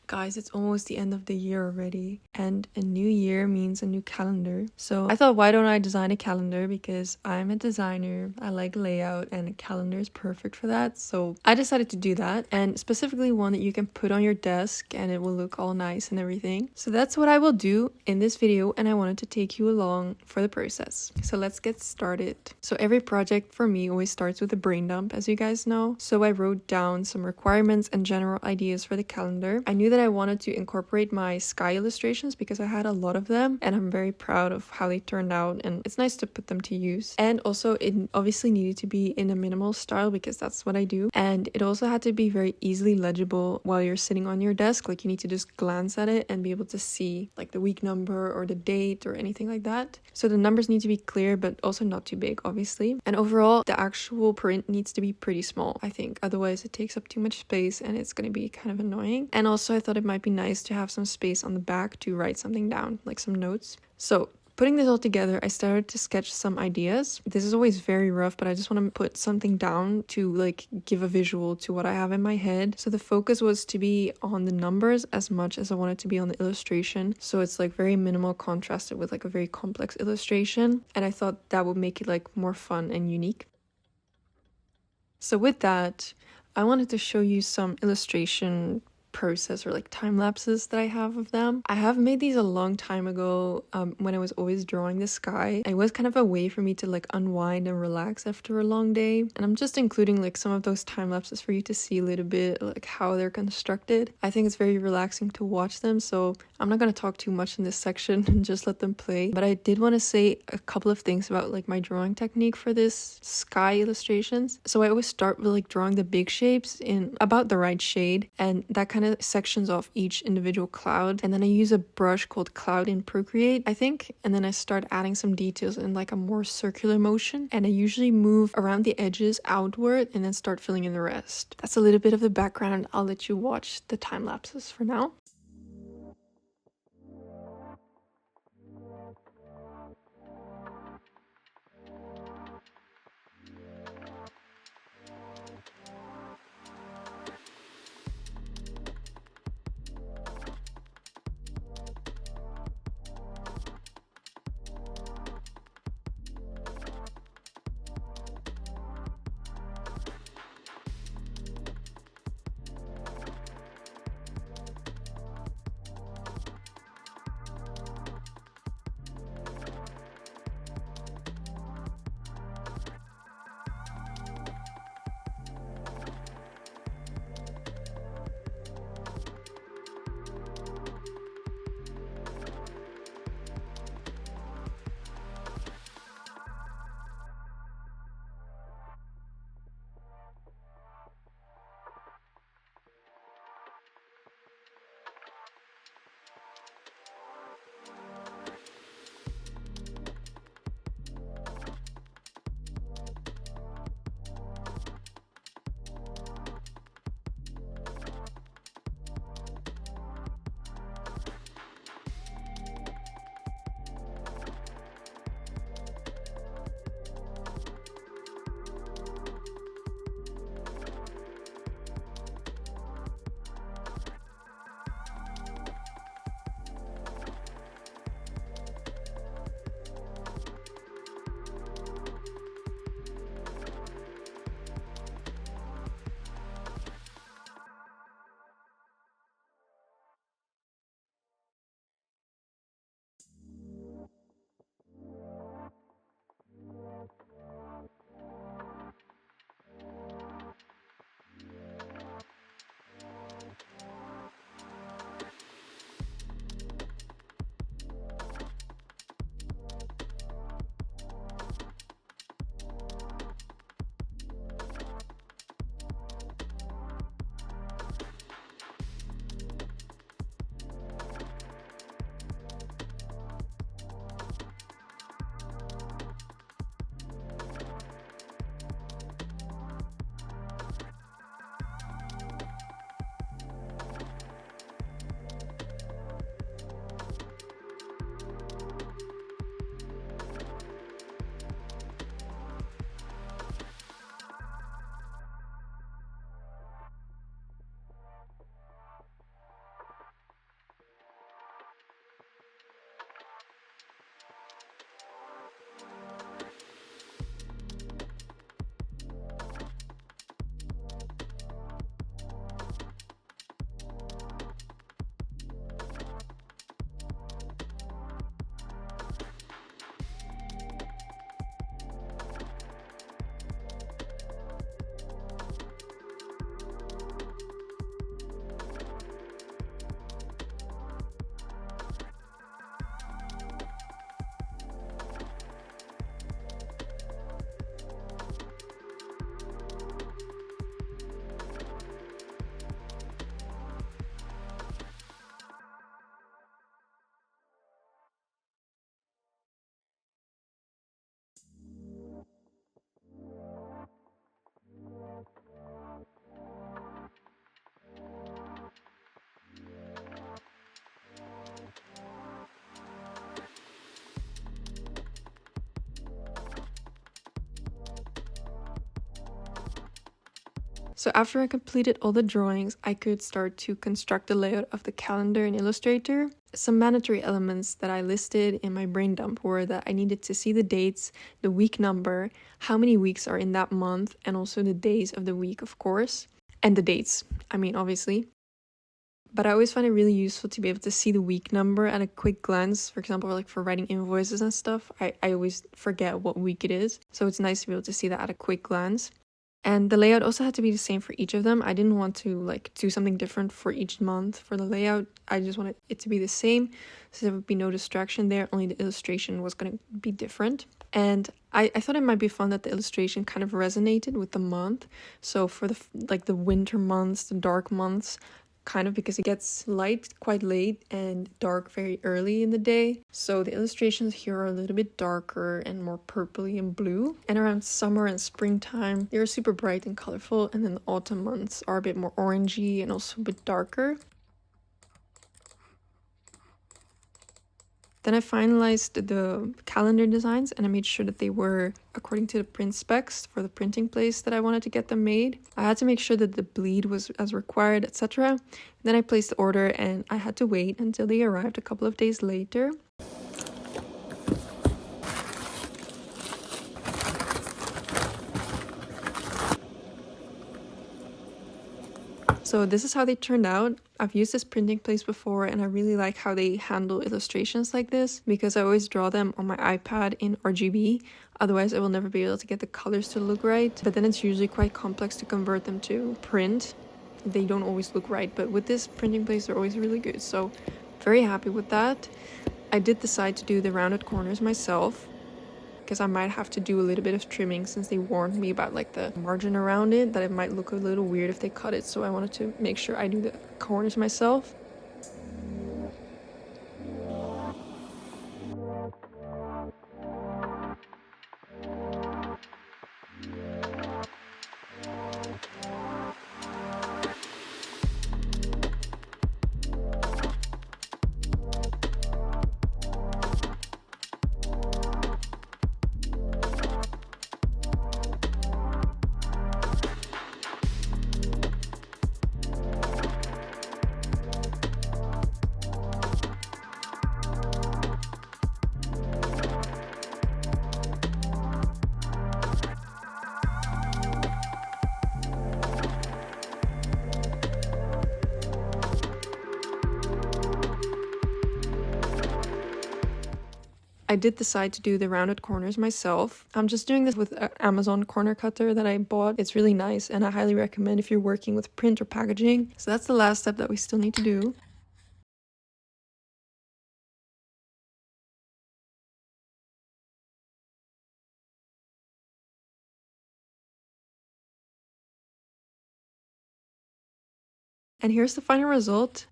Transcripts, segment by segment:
Guys, it's almost the end of the year already, and a new year means a new calendar. So I thought, why don't I design a calendar? Because I'm a designer, I like layout, and a calendar is perfect for that. So I decided to do that, and specifically one that you can put on your desk and it will look all nice and everything. So that's what I will do in this video, and I wanted to take you along for the process. So let's get started. So every project for me always starts with a brain dump, as you guys know. So I wrote down some requirements and general ideas for the calendar. I knew that I wanted to incorporate my sky illustrations because I had a lot of them, and I'm very proud of how they turned out, and it's nice to put them to use. And also it obviously needed to be in a minimal style because that's what I do, and it also had to be very easily legible while you're sitting on your desk. Like, you need to just glance at it and be able to see like the week number or the date or anything like that. So the numbers need to be clear but also not too big, obviously. And overall the actual print needs to be pretty small, I think, otherwise it takes up too much space and it's going to be kind of annoying. And also I thought it might be nice to have some space on the back to write something down, like some notes. So putting this all together, I started to sketch some ideas. This is always very rough, but I just want to put something down to like give a visual to what I have in my head. So the focus was to be on the numbers as much as I wanted to be on the illustration. So it's like very minimal contrasted with like a very complex illustration. And I thought that would make it like more fun and unique. So with that, I wanted to show you some illustration process or like time lapses that I have of them. I have made these a long time ago when I was always drawing the sky. It was kind of a way for me to like unwind and relax after a long day, and I'm just including like some of those time lapses for you to see a little bit like how they're constructed. I think it's very relaxing to watch them, so I'm not going to talk too much in this section and just let them play. But I did want to say a couple of things about like my drawing technique for this sky illustrations. So I always start with like drawing the big shapes in about the right shade, and that kind of sections off each individual cloud, and then I use a brush called Cloud in Procreate, I think, and then I start adding some details in like a more circular motion, and I usually move around the edges outward and then start filling in the rest. That's a little bit of the background. I'll let you watch the time lapses for now. So after I completed all the drawings, I could start to construct the layout of the calendar in Illustrator. Some mandatory elements that I listed in my brain dump were that I needed to see the dates, the week number, how many weeks are in that month, and also the days of the week, of course, and the dates, obviously. But I always find it really useful to be able to see the week number at a quick glance. For example, like for writing invoices and stuff, I always forget what week it is. So it's nice to be able to see that at a quick glance. And the layout also had to be the same for each of them. I didn't want to do something different for each month for the layout. I just wanted it to be the same, so there would be no distraction there. Only the illustration was going to be different. And I thought it might be fun that the illustration kind of resonated with the month. So for the winter months, the dark months, kind of, because it gets light quite late and dark very early in the day. So the illustrations here are a little bit darker and more purpley and blue. And around summer and springtime, they're super bright and colorful. And then the autumn months are a bit more orangey and also a bit darker. Then I finalized the calendar designs and I made sure that they were according to the print specs for the printing place that I wanted to get them made. I had to make sure that the bleed was as required, etc. Then I placed the order and I had to wait until they arrived a couple of days later. So this is how they turned out. I've used this printing place before and I really like how they handle illustrations like this because I always draw them on my iPad in RGB. Otherwise I will never be able to get the colors to look right. But then it's usually quite complex to convert them to print. They don't always look right, but with this printing place they're always really good. So very happy with that. I did decide to do the rounded corners myself, because I might have to do a little bit of trimming since they warned me about the margin around it, that it might look a little weird if they cut it. So I wanted to make sure I do the corners myself. I did decide to do the rounded corners myself. I'm just doing this with an Amazon corner cutter that I bought. It's really nice and I highly recommend if you're working with print or packaging. So that's the last step that we still need to do. And here's the final result.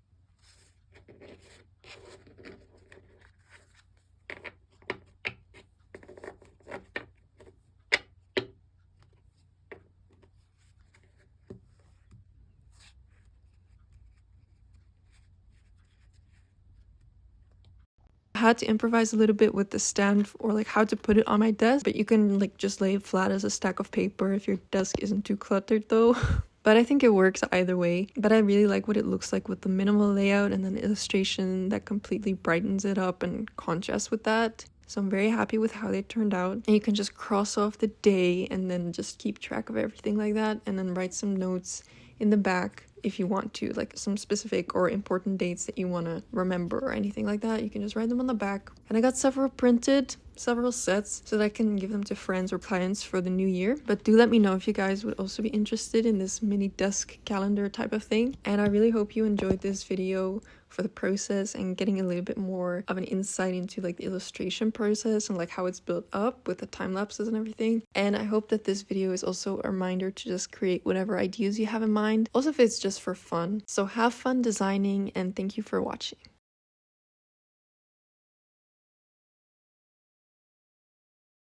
I had to improvise a little bit with the stand or how to put it on my desk, but you can just lay it flat as a stack of paper if your desk isn't too cluttered though. But I think it works either way. But I really like what it looks like with the minimal layout and then illustration that completely brightens it up and contrasts with that. So I'm very happy with how they turned out. And you can just cross off the day and then just keep track of everything like that, and then write some notes in the back if you want to, some specific or important dates that you want to remember or anything like that. You can just write them on the back. And I got several printed, several sets, so that I can give them to friends or clients for the new year. But do let me know if you guys would also be interested in this mini desk calendar type of thing. And I really hope you enjoyed this video for the process and getting a little bit more of an insight into the illustration process and how it's built up with the time lapses and everything. And I hope that this video is also a reminder to just create whatever ideas you have in mind, also if it's just for fun. So have fun designing, and thank you for watching.